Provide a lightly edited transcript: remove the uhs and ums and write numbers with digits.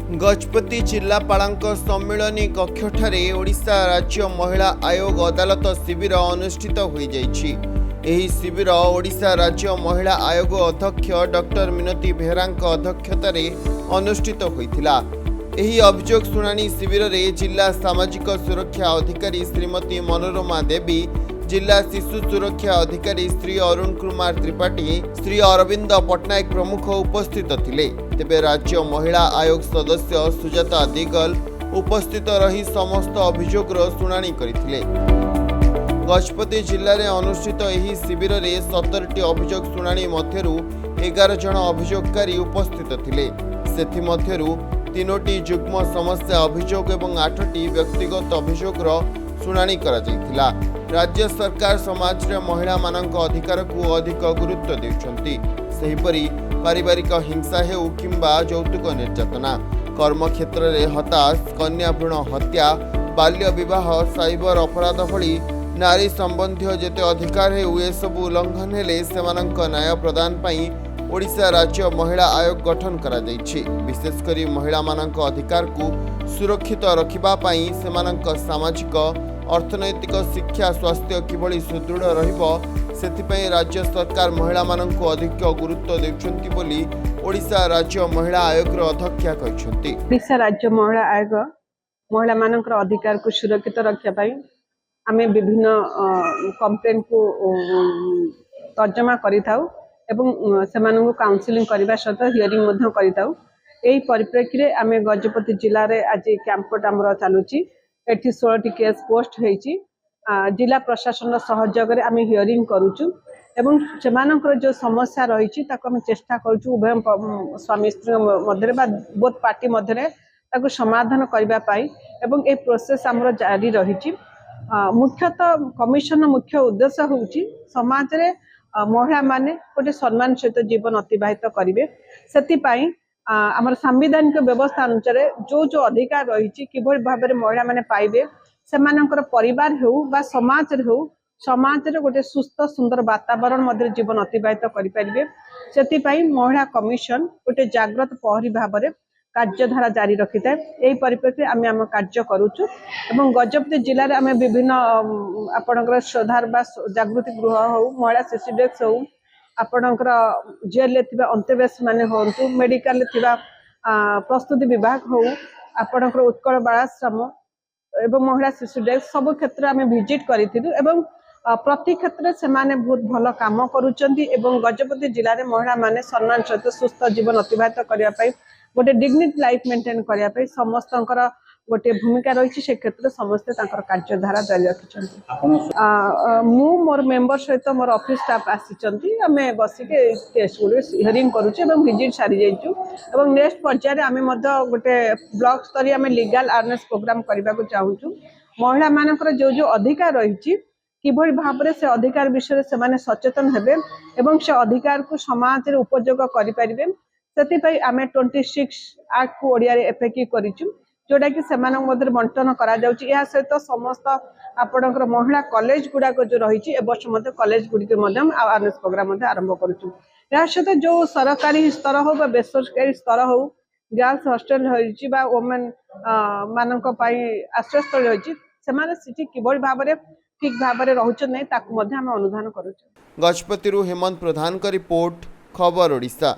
गजपति जिलापालଙ୍କ सम्मिलनी कक्षठारे ओडिशा राज्य महिला आयोग अदालत शिविर अनुष्ठित होई जाइछि। एही शिविर ओडिशा राज्य महिला आयोग अध्यक्ष डॉक्टर मिनती बेहराଙ୍କ अध्यक्षतारे अनुष्ठित होइथिला। एही अभियोग शुणाणी शिविर रे जिला सामाजिक सुरक्षा अधिकारी श्रीमती मनोरमा देवी, जिला शिशु सुरक्षा अधिकारी श्री अरुण कुमार त्रिपाठी, श्री अरविंद पट्टनायक प्रमुख उपस्थित थिले। तेबे राज्य महिला आयोग सदस्य सुजाता दिगल उपस्थित रही समस्त अभियोगर शुणाणी करथिले। गजपति जिले में अनुष्ठित एही शिविर रे 17टी अभियोग शुणाणी मध्यरु 11 जन अभियोगकारी उपस्थित थिले। सेथि मध्यरु 3टी जुग्म समस्या अभियोग एवं 8टी व्यक्तिगत अभियोगर शुणाणी करा जायतिला। राज्य सरकार समाज रे महिला मानक अधिकार को अधिक गुरुत्व देउछंती। सेहिपरि पारिवारिक हिंसा हेउ किंबा यौतुक निर्यातना, कर्म क्षेत्र रे हताश, कन्या भ्रूण हत्या, बाल्य विवाह, साइबर अपराध भली नारी संबंधी जेते अधिकार हेउ ए सब उल्लंघन हेले सेमानंक न्याय प्रदान पई ओडिशा राज्य महिला आयोग गठन करा जायछि। विशेष करी महिला मानक अधिकार को सुरक्षित रखिबा पई सेमानंक सामाजिक अर्थनैतिक शिक्षा स्वास्थ्य किभली सुदृढ़ रहिबो सेथिपई राज्य सरकार महिला मानक अधिक गुरुत्व देउछंती बोली ओडिशा राज्य महिला आयोग अध्यक्षा कहछंती। ओडिशा राज्य महिला आयोग महिला मानक अधिकार को सुरक्षित रखिया पई आमे विभिन्न कंप्लेंट को तर्जमा करिथाउ एवं सेमानंको काउंसलिंग करबा सहित हियरिंग मध्ये करिथाउ। एही परिप्रेक्षी रे आमे गजपति जिल्ला रे आज कैंपट हमर चालुची। एठी 16टी केस पोस्ट हेची। जिला प्रशासन सहयोग रे आमे हियरिंग करूछु एवं सेमानकर जो समस्या रहिची ताको आमे चेष्टा करूछु उभय स्वामी स्त्री मध्ये बा बोथ पार्टी मध्ये ताको समाधान करबा पाई एवं ए प्रोसेस हमर जारी रहिची। मुख्यतः कमिशन मुख्य उद्देश्य होउची समाज रे महिला माने गोटे सम्मान सहित जीवन अतिबाहित करिवे। सेति पाई आमर संविधानिक व्यवस्था अनुसार जो जो अधिकार रही किभली भाव में महिला माने पाइबे सेमानकर परिवार हो बा समाज हो समाज रे गोटे सुस्थ सुंदर वातावरण मध्य जीवन अतिबाहित करि परिबे। सेति पाई महिला कमिशन गोटे जागृत प्रहरी भाव में कार्यधारा जारी रखि थाए। एही परिप्रेक्षी आमे आम कार्य करूछु एवं गजपति जिले में आमे विभिन्न आपणकर श्रद्धार बा जागृति गृह हो, महिला शिशु डेस्क हो, आपणकर जेल अंत्यवासी माने होंतु, मेडिकल प्रस्तुति विभाग हो, आपणकर उत्कल बालाश्रम एवं महिला शिशु डेस्क सब क्षेत्र आमे विजिट करिथिलु एवं प्रति क्षेत्र से माने बहुत भल काम करूचंती एवं गजपति जिले में महिला माने सम्मान सहित सुस्थ जीवन अतिबाहित करिया पई गोटे डिग्निटी लाइफ मेंटेन करिया पई समस्तंकर गोटे भूमिका रही से क्षेत्र समस्त कार्यधारा जारी रखिंट। मु मोर मेंबर सहित मोर ऑफिस स्टाफ आसी आमे बसिके केस गुडी हियरिंग करूचे एवं विजिट सारी जाइछु एवं नेक्स्ट पर्याय आमे मध्य गोटे ब्लॉक स्तरीय आमे लीगल अवेयरनेस प्रोग्राम करबा को चाहूछु। महिला मानकर जो जो अधिकार रही किभली भाव में से अधिकार विषय से माने सचेतन हेबे एवं से अधिकार को समाज रे उपयोग करि परिबे। सेति आमे 26 एक्ट को ओडिया रे एफएक्यू करिछु जोटा कि सेमानक मध्य बंटन करा जाउची। या सहित समस्त आपणकर महिला कॉलेज गुडा को जो रही ए वर्ष मध्य कॉलेज गुडी के मध्य अवेयरनेस प्रोग्राम मध्य आरंभ करूछु। या सहित जो सरकारी स्तर हो बा बेसरकारी स्तर हो, गर्ल्स हॉस्टल होइची बा वुमेन मानक पई आश्रय स्थल होइची सेमाने सिटी किबोल भाव में ठीक भाव में रहउछन नै ताकु मध्य हम अनुधान करूछु। गजपति हेमंत प्रधान का रिपोर्ट, खबर ओडिशा।